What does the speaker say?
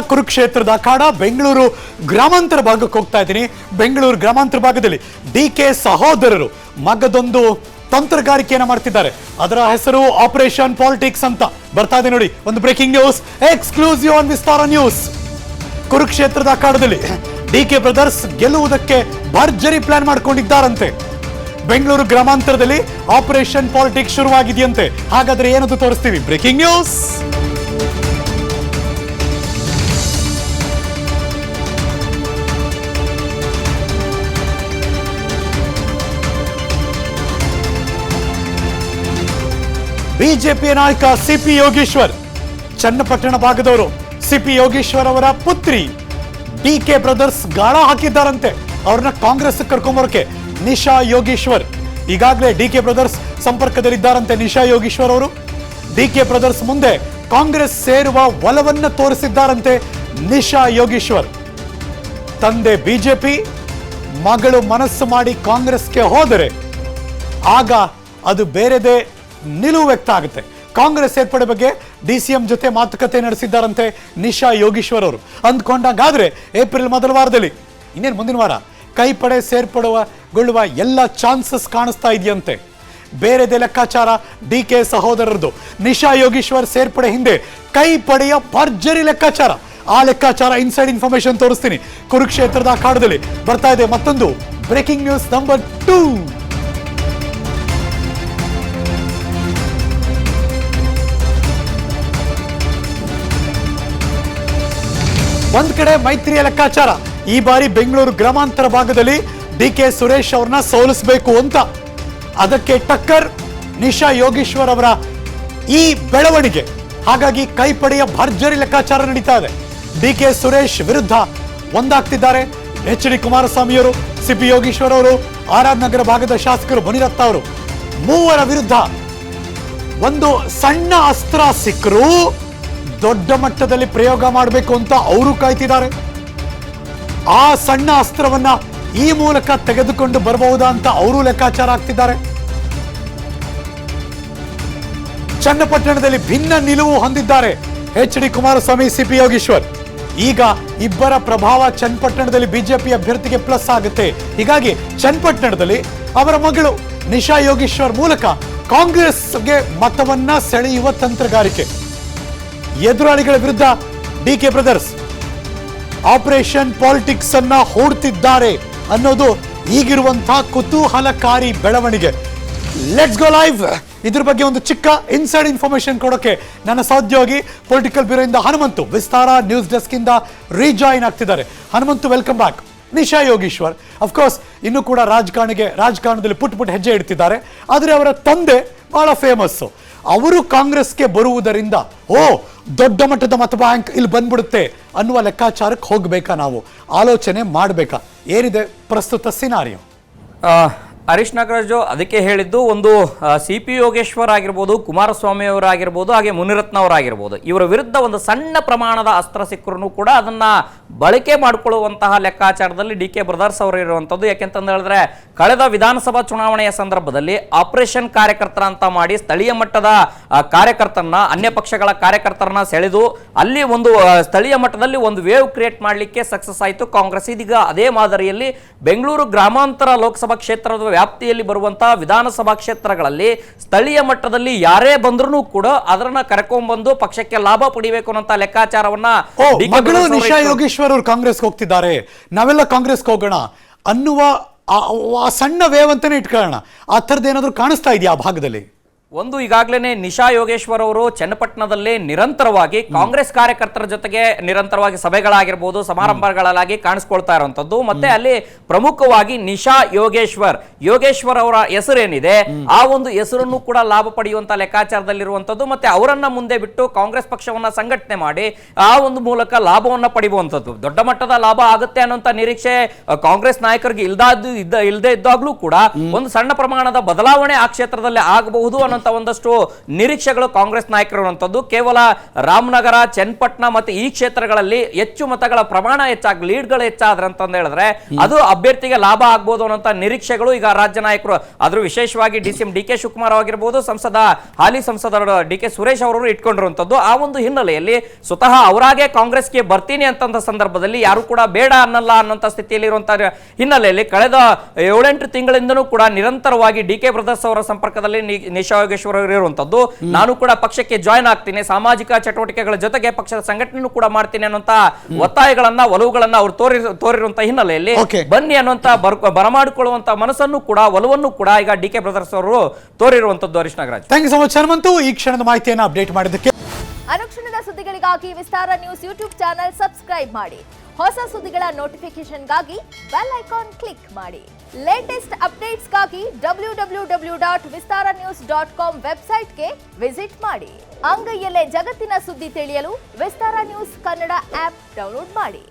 ಕುರುಕ್ಷೇತ್ರದ ಅಖಾಡ. ಬೆಂಗಳೂರು ಗ್ರಾಮಾಂತರ ಭಾಗಕ್ಕೆ ಹೋಗ್ತಾ ಇದ್ದೀನಿ. ಬೆಂಗಳೂರು ಗ್ರಾಮಾಂತರ ಭಾಗದಲ್ಲಿ ಡಿಕೆ ಸಹೋದರರು ಮಗದೊಂದು ತಂತ್ರಗಾರಿಕೆಯನ್ನ ಮಾಡ್ತಿದ್ದಾರೆ. ಅದರ ಹೆಸರು ಆಪರೇಷನ್ ಪಾಲಿಟಿಕ್ಸ್ ಅಂತ ಬರ್ತಾ ಇದೆ ನೋಡಿ. ಒಂದು breaking news, exclusive on Vistara news. ಕುರುಕ್ಷೇತ್ರದ ಅಖಾಡದಲ್ಲಿ ಡಿಕೆ ಬ್ರದರ್ಸ್ ಗೆಲ್ಲುವುದಕ್ಕೆ ಭರ್ಜರಿ ಪ್ಲಾನ್ ಮಾಡ್ಕೊಂಡಿದ್ದಾರಂತೆ. ಬೆಂಗಳೂರು ಗ್ರಾಮಾಂತರದಲ್ಲಿ ಆಪರೇಷನ್ ಪಾಲಿಟಿಕ್ಸ್ ಶುರುವಾಗಿದೆಯಂತೆ. ಹಾಗಾದ್ರೆ ಏನದು ತೋರಿಸ್ತೀವಿ. Breaking news. ಬಿಜೆಪಿಯ ನಾಯಕ ಸಿಪಿ ಯೋಗೇಶ್ವರ್, ಚನ್ನಪಟ್ಟಣ ಭಾಗದವರು. ಸಿಪಿ ಯೋಗೇಶ್ವರ್ ಅವರ ಪುತ್ರಿ ಡಿಕೆ ಬ್ರದರ್ಸ್ ಗಾಳ ಹಾಕಿದ್ದಾರಂತೆ ಅವ್ರನ್ನ ಕಾಂಗ್ರೆಸ್ ಕರ್ಕೊಂಬರೋಕೆ. ನಿಶಾ ಯೋಗೇಶ್ವರ್ ಈಗಾಗಲೇ ಡಿಕೆ ಬ್ರದರ್ಸ್ ಸಂಪರ್ಕದಲ್ಲಿದ್ದಾರಂತೆ. ನಿಶಾ ಯೋಗೇಶ್ವರ್ ಅವರು ಡಿಕೆ ಬ್ರದರ್ಸ್ ಮುಂದೆ ಕಾಂಗ್ರೆಸ್ ಸೇರುವ ಒಲವನ್ನ ತೋರಿಸಿದ್ದಾರಂತೆ. ನಿಶಾ ಯೋಗೇಶ್ವರ್ ತಂದೆ ಬಿಜೆಪಿ, ಮಗಳು ಮನಸ್ಸು ಮಾಡಿ ಕಾಂಗ್ರೆಸ್ಗೆ ಹೋದರೆ ಆಗ ಅದು ಬೇರೆದೇ ನಿಲುವು ವ್ಯಕ್ತ ಆಗುತ್ತೆ. ಕಾಂಗ್ರೆಸ್ ಸೇರ್ಪಡೆ ಬಗ್ಗೆ ಡಿಸಿಎಂ ಜೊತೆ ಮಾತುಕತೆ ನಡೆಸಿದ್ದಾರಂತೆ ನಿಶಾ ಯೋಗೇಶ್ವರ್ ಅವರು. ಅಂದ್ಕೊಂಡಾಗಾದ್ರೆ ಏಪ್ರಿಲ್ ಮೊದಲ ವಾರದಲ್ಲಿ, ಇನ್ನೇನು ಮುಂದಿನ ವಾರ, ಕೈಪಡೆ ಸೇರ್ಪಡೆಗೊಳ್ಳುವ ಎಲ್ಲ ಚಾನ್ಸಸ್ ಕಾಣಿಸ್ತಾ ಇದೆಯಂತೆ. ಬೇರೆದೇ ಲೆಕ್ಕಾಚಾರ ಡಿಕೆ ಸಹೋದರರದು. ನಿಶಾ ಯೋಗೇಶ್ವರ್ ಸೇರ್ಪಡೆ ಹಿಂದೆ ಕೈಪಡೆಯ ಭರ್ಜರಿ ಲೆಕ್ಕಾಚಾರ. ಆ ಲೆಕ್ಕಾಚಾರ ಇನ್ಸೈಡ್ ಇನ್ಫಾರ್ಮೇಶನ್ ತೋರಿಸ್ತೀನಿ. ಕುರುಕ್ಷೇತ್ರದ ಅಖಾಡದಲ್ಲಿ ಬರ್ತಾ ಇದೆ ಮತ್ತೊಂದು ಬ್ರೇಕಿಂಗ್ ನ್ಯೂಸ್ ನಂಬರ್ 2. ಒಂದ್ ಕಡೆ ಮೈತ್ರಿಯ ಲೆಕ್ಕಾಚಾರ. ಈ ಬಾರಿ ಬೆಂಗಳೂರು ಗ್ರಾಮಾಂತರ ಭಾಗದಲ್ಲಿ ಡಿಕೆ ಸುರೇಶ್ ಅವ್ರನ್ನ ಸೋಲಿಸಬೇಕು ಅಂತ. ಅದಕ್ಕೆ ಟಕ್ಕರ್ ನಿಶಾ ಯೋಗೇಶ್ವರ್ ಅವರ ಈ ಬೆಳವಣಿಗೆ. ಹಾಗಾಗಿ ಕೈಪಡೆಯ ಭರ್ಜರಿ ಲೆಕ್ಕಾಚಾರ ನಡೀತಾ ಇದೆ. ಡಿಕೆ ಸುರೇಶ್ ವಿರುದ್ಧ ಒಂದಾಗ್ತಿದ್ದಾರೆ ಎಚ್ ಡಿ ಕುಮಾರಸ್ವಾಮಿಯವರು, ಸಿಪಿ ಯೋಗೇಶ್ವರ್ ಅವರು, ಆರ್ ನಗರ ಭಾಗದ ಶಾಸಕರು ಮುನಿರತ್ನ ಅವರು. ಮೂವರ ವಿರುದ್ಧ ಒಂದು ಸಣ್ಣ ಅಸ್ತ್ರ ಸಿಕ್ಕರೂ ದೊಡ್ಡ ಮಟ್ಟದಲ್ಲಿ ಪ್ರಯೋಗ ಮಾಡಬೇಕು ಅಂತ ಅವರು ಕಾಯ್ತಿದ್ದಾರೆ. ಆ ಸಣ್ಣ ಅಸ್ತ್ರವನ್ನ ಈ ಮೂಲಕ ತೆಗೆದುಕೊಂಡು ಬರಬಹುದಾ ಅಂತ ಅವರು ಲೆಕ್ಕಾಚಾರ ಆಗ್ತಿದ್ದಾರೆ. ಚನ್ನಪಟ್ಟಣದಲ್ಲಿ ಭಿನ್ನ ನಿಲುವು ಹೊಂದಿದ್ದಾರೆ H D Kumaraswamy, CP Yogeshwar. ಈಗ ಇಬ್ಬರ ಪ್ರಭಾವ ಚನ್ನಪಟ್ಟಣದಲ್ಲಿ ಬಿಜೆಪಿ ಅಭ್ಯರ್ಥಿಗೆ ಪ್ಲಸ್ ಆಗುತ್ತೆ. ಹೀಗಾಗಿ ಚನ್ನಪಟ್ಟಣದಲ್ಲಿ ಅವರ ಮಗಳು ನಿಶಾ ಯೋಗೇಶ್ವರ್ ಮೂಲಕ ಕಾಂಗ್ರೆಸ್ಗೆ ಮತವನ್ನ ಸೆಳೆಯುವ ತಂತ್ರಗಾರಿಕೆ. ಎದುರಾಳಿಗಳ ವಿರುದ್ಧ ಡಿಕೆ ಬ್ರದರ್ಸ್ ಆಪರೇಷನ್ ಪಾಲಿಟಿಕ್ಸ್ ಅನ್ನ ಹೂಡ್ತಿದ್ದಾರೆ ಅನ್ನೋದು ಈಗಿರುವಂತಹ ಕುತೂಹಲಕಾರಿ ಬೆಳವಣಿಗೆ. Let's go live. ಇದ್ರ ಬಗ್ಗೆ ಒಂದು ಚಿಕ್ಕ ಇನ್ಸೈಡ್ ಇನ್ಫಾರ್ಮೇಶನ್ ಕೊಡೋಕೆ ನನ್ನ ಸಹೋದ್ಯೋಗಿ ಪೊಲಿಟಿಕಲ್ ಬ್ಯೂರೋ ಇಂದ ಹನುಮಂತು, ವಿಸ್ತಾರ ನ್ಯೂಸ್ ಡೆಸ್ಕ್ ಇಂದ ರೀಜಾಯಿನ್ ಆಗ್ತಿದ್ದಾರೆ. Hanumanthu, welcome back. Nisha Yogeshwar of course ಇನ್ನೂ ಕೂಡ ರಾಜಕಾರಣದಲ್ಲಿ ಪುಟ್ ಹೆಜ್ಜೆ ಇಡ್ತಿದ್ದಾರೆ. ಆದರೆ ಅವರ ತಂದೆ ಬಹಳ ಫೇಮಸ್ಸು. ಅವರು ಕಾಂಗ್ರೆಸ್ಗೆ ಬರುವುದರಿಂದ ದೊಡ್ಡ ಮಟ್ಟದ ಮತ ಬ್ಯಾಂಕ್ ಇಲ್ಲಿ ಬಂದ್ಬಿಡುತ್ತೆ ಅನ್ನುವ ಲೆಕ್ಕಾಚಾರಕ್ಕೆ ಹೋಗ್ಬೇಕಾ, ನಾವು ಆಲೋಚನೆ ಮಾಡಬೇಕಾ? ಏನಿದೆ ಪ್ರಸ್ತುತ ಸಿನಾರಿಯೋ? ಹರೀಶ್ ನಾಗರಾಜು ಅದಕ್ಕೆ ಹೇಳಿದ್ದು, ಒಂದು ಸಿ ಪಿ ಯೋಗೇಶ್ವರ್ ಆಗಿರ್ಬೋದು, ಕುಮಾರಸ್ವಾಮಿ ಅವರಾಗಿರ್ಬೋದು, ಹಾಗೆ ಮುನಿರತ್ನ ಅವರಾಗಿರ್ಬೋದು, ಇವರ ವಿರುದ್ಧ ಒಂದು ಸಣ್ಣ ಪ್ರಮಾಣದ ಅಸ್ತ್ರ ಸಿಕ್ಕರೂ ಕೂಡ ಅದನ್ನ ಬಳಕೆ ಮಾಡಿಕೊಳ್ಳುವಂತಹ ಲೆಕ್ಕಾಚಾರದಲ್ಲಿ ಡಿ ಕೆ ಬ್ರದರ್ಸ್ ಅವರು ಇರುವಂಥದ್ದು. ಯಾಕೆಂತಂದು ಹೇಳಿದ್ರೆ ಕಳೆದ ವಿಧಾನಸಭಾ ಚುನಾವಣೆಯ ಸಂದರ್ಭದಲ್ಲಿ ಆಪರೇಷನ್ ಕಾರ್ಯಕರ್ತರ ಅಂತ ಮಾಡಿ ಸ್ಥಳೀಯ ಮಟ್ಟದ ಕಾರ್ಯಕರ್ತರನ್ನ, ಅನ್ಯ ಪಕ್ಷಗಳ ಕಾರ್ಯಕರ್ತರನ್ನ ಸೆಳೆದು ಅಲ್ಲಿ ಒಂದು ಸ್ಥಳೀಯ ಮಟ್ಟದಲ್ಲಿ ಒಂದು ವೇವ್ ಕ್ರಿಯೇಟ್ ಮಾಡಲಿಕ್ಕೆ ಸಕ್ಸಸ್ ಆಯಿತು ಕಾಂಗ್ರೆಸ್. ಇದೀಗ ಅದೇ ಮಾದರಿಯಲ್ಲಿ ಬೆಂಗಳೂರು ಗ್ರಾಮಾಂತರ ಲೋಕಸಭಾ ಕ್ಷೇತ್ರದ ವ್ಯಾಪ್ತಿಯಲ್ಲಿ ಬರುವಂತಹ ವಿಧಾನಸಭಾ ಕ್ಷೇತ್ರಗಳಲ್ಲಿ ಸ್ಥಳೀಯ ಮಟ್ಟದಲ್ಲಿ ಯಾರೇ ಬಂದ್ರೂ ಕೂಡ ಅದನ್ನ ಕರ್ಕೊಂಡ್ಬಂದು ಪಕ್ಷಕ್ಕೆ ಲಾಭ ಪಡಿಬೇಕು ಅನ್ನೋ ಲೆಕ್ಕಾಚಾರವನ್ನ ನಿಶಾ ಯೋಗೇಶ್ವರ್ ಅವರು ಕಾಂಗ್ರೆಸ್ಗೆ ಹೋಗ್ತಿದ್ದಾರೆ, ನಾವೆಲ್ಲ ಕಾಂಗ್ರೆಸ್ಗೆ ಹೋಗೋಣ ಅನ್ನುವ ಸಣ್ಣ ವೇವ್ ಅಂತಾನೆ ಇಟ್ಕೊಳ್ಳೋಣ. ಆ ಥರದ್ದು ಏನಾದ್ರು ಕಾಣಿಸ್ತಾ ಇದೆಯಾ ಆ ಭಾಗದಲ್ಲಿ? ಒಂದು, ಈಗಾಗಲೇ ನಿಶಾ ಯೋಗೇಶ್ವರ್ ಅವರು ಚನ್ನಪಟ್ಟಣದಲ್ಲಿ ನಿರಂತರವಾಗಿ ಕಾಂಗ್ರೆಸ್ ಕಾರ್ಯಕರ್ತರ ಜೊತೆಗೆ ನಿರಂತರವಾಗಿ ಸಭೆಗಳಾಗಿರ್ಬೋದು, ಸಮಾರಂಭಗಳಾಗಿ ಕಾಣಿಸ್ಕೊಳ್ತಾ ಇರುವಂತದ್ದು. ಮತ್ತೆ ಅಲ್ಲಿ ಪ್ರಮುಖವಾಗಿ ನಿಶಾ ಯೋಗೇಶ್ವರ್ ಅವರ ಹೆಸರೇನಿದೆ ಆ ಒಂದು ಹೆಸರನ್ನು ಕೂಡ ಲಾಭ ಪಡೆಯುವಂತ ಲೆಕ್ಕಾಚಾರದಲ್ಲಿರುವಂತದ್ದು. ಮತ್ತೆ ಅವರನ್ನ ಮುಂದೆ ಬಿಟ್ಟು ಕಾಂಗ್ರೆಸ್ ಪಕ್ಷವನ್ನ ಸಂಘಟನೆ ಮಾಡಿ ಆ ಒಂದು ಮೂಲಕ ಲಾಭವನ್ನ ಪಡೆಯುವಂತದ್ದು. ದೊಡ್ಡ ಮಟ್ಟದ ಲಾಭ ಆಗುತ್ತೆ ಅನ್ನೋಂತ ನಿರೀಕ್ಷೆ ಕಾಂಗ್ರೆಸ್ ನಾಯಕರಿಗೆ ಇಲ್ಲದೇ ಇದ್ದಾಗ್ಲೂ ಕೂಡ ಒಂದು ಸಣ್ಣ ಪ್ರಮಾಣದ ಬದಲಾವಣೆ ಆ ಕ್ಷೇತ್ರದಲ್ಲಿ ಆಗಬಹುದು ಅನ್ನೋ ಅನ್ನೋಂಥ ಒಂದಷ್ಟು ನಿರೀಕ್ಷೆಗಳು ಕಾಂಗ್ರೆಸ್ ನಾಯಕರು ಇರುವಂತದ್ದು. ಕೇವಲ ರಾಮನಗರ, ಚನ್ನಪಟ್ಟಣ ಮತ್ತು ಈ ಕ್ಷೇತ್ರಗಳಲ್ಲಿ ಹೆಚ್ಚು ಮತಗಳ ಪ್ರಮಾಣ ಹೆಚ್ಚಾಗಿ ಲೀಡ್ಗಳು ಹೆಚ್ಚಾದ್ರೆ ಅಂತ ಹೇಳಿದ್ರೆ ಅದು ಅಭ್ಯರ್ಥಿಗೆ ಲಾಭ ಆಗ್ಬೋದು ಅನ್ನೋಂಥ ನಿರೀಕ್ಷೆಗಳು ಈಗ ರಾಜ್ಯ ನಾಯಕರು, ಅದ್ರ ವಿಶೇಷವಾಗಿ ಡಿಸಿಎಂ ಡಿ ಕೆ ಶಿವಕುಮಾರ್ ಆಗಿರ್ಬೋದು, ಹಾಲಿ ಸಂಸದರು ಡಿ ಕೆ ಸುರೇಶ್ ಅವರು ಇಟ್ಕೊಂಡಿರುವಂತದ್ದು. ಆ ಒಂದು ಹಿನ್ನೆಲೆಯಲ್ಲಿ ಸ್ವತಃ ಅವರಾಗೆ ಕಾಂಗ್ರೆಸ್ಗೆ ಬರ್ತೀನಿ ಅಂತ ಸಂದರ್ಭದಲ್ಲಿ ಯಾರು ಕೂಡ ಬೇಡ ಅನ್ನಲ್ಲ ಅನ್ನೋಂಥ ಸ್ಥಿತಿಯಲ್ಲಿ ಇರುವಂತಹ ಹಿನ್ನೆಲೆಯಲ್ಲಿ ಕಳೆದ 7-8 ತಿಂಗಳಿಂದನೂ ಕೂಡ ನಿರಂತರವಾಗಿ ಡಿ ಕೆ ಬ್ರದರ್ಸ್ ಅವರ ಸಂಪರ್ಕದಲ್ಲಿ ನಿಶಾ ಯೋಗೇಶ್ವರ್ ಇರುವಂತದ್ದು. ನಾನು ಕೂಡ ಪಕ್ಷಕ್ಕೆ ಜಾಯ್ನ್ ಆಗ್ತೀನಿ, ಸಾಮಾಜಿಕ ಚಟುವಟಿಕೆಗಳ ಜೊತೆಗೆ ಪಕ್ಷದ ಸಂಘಟನೆ ಕೂಡ ಮಾಡ್ತೀನಿ ಅನ್ನುವಂತ ಒತ್ತಾಯಗಳನ್ನ, ಒಲವುಗಳನ್ನ ಅವರು ತೋರಿರುವಂತಹ ಹಿನ್ನೆಲೆಯಲ್ಲಿ ಬನ್ನಿ ಅನ್ನುವಂತ ಬರಮಾಡಿಕೊಳ್ಳುವಂತ ಮನಸ್ಸನ್ನು ಕೂಡ, ಒಲವನ್ನು ಕೂಡ ಈಗ ಡಿ ಕೆ ಬ್ರದರ್ಸ್ ಅವರು ತೋರಿರುವಂತದ್ದು. Harish Nagaraj, thank you so much Hanumanthu, ಈ ಕ್ಷಣದ ಮಾಹಿತಿಯನ್ನು ಅಪ್ಡೇಟ್ ಮಾಡಿದ್ದಕ್ಕೆ. ಅನುಕ್ಷಣದ ಸುದ್ದಿಗಳಿಗಾಗಿ Vistara news YouTube channel subscribe ಮಾಡಿ. ಹೊಸ ಸುದ್ದಿಗಳ ನೋಟಿಫಿಕೇಶನ್ಗಾಗಿ ಬೆಲ್ ಐಕಾನ್ ಕ್ಲಿಕ್ ಮಾಡಿ. ಲೇಟೆಸ್ಟ್ ಅಪ್ಡೇಟ್ಸ್ಗಾಗಿ www.vistaranews.com ವೆಬ್ಸೈಟ್ಗೆ ವಿಸಿಟ್ ಮಾಡಿ. ಅಂಗೈಯಲ್ಲೇ ಜಗತ್ತಿನ ಸುದ್ದಿ ತಿಳಿಯಲು Vistara news Kannada app download ಮಾಡಿ.